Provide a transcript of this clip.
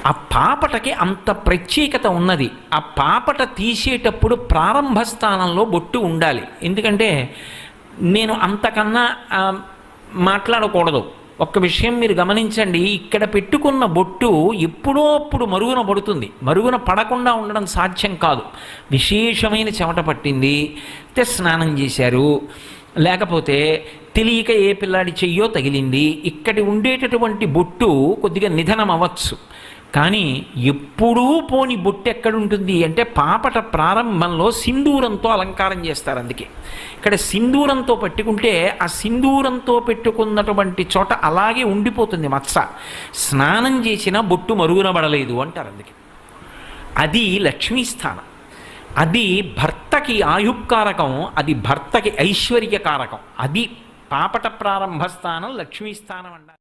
ఆ పాపటకి అంత ప్రత్యేకత ఉన్నది. ఆ పాపట తీసేటప్పుడు ప్రారంభ స్థానంలో బొట్టు ఉండాలి. ఎందుకంటే నేను అంతకన్నా మాట్లాడకూడదు. ఒక్క విషయం మీరు గమనించండి, ఇక్కడ పెట్టుకున్న బొట్టు ఎప్పుడో అప్పుడు మరుగున పడుతుంది. మరుగున పడకుండా ఉండడం సాధ్యం కాదు. విశేషమైన చెమట పట్టింది, స్నానం చేశారు, లేకపోతే తెలియక ఏ పిల్లాడి చెయ్యో తగిలింది, ఇక్కడి ఉండేటటువంటి బొట్టు కొద్దిగా నిధనం అవ్వచ్చు. కానీ ఎప్పుడూ పోని బొట్టు ఎక్కడుంటుంది అంటే పాపట ప్రారంభంలో సింధూరంతో అలంకారం చేస్తారు. అందుకే ఇక్కడ సింధూరంతో పెట్టుకుంటే ఆ సింధూరంతో పెట్టుకున్నటువంటి చోట అలాగే ఉండిపోతుంది మచ్చ. స్నానం చేసినా బొట్టు మరుగునబడలేదు అంటారు. అందుకే అది లక్ష్మీస్థానం. అది భర్తకి ఆయుక్కారకం, అది భర్తకి ఐశ్వర్యకారకం. అది పాపట ప్రారంభ స్థానం, లక్ష్మీస్థానం అంటారు.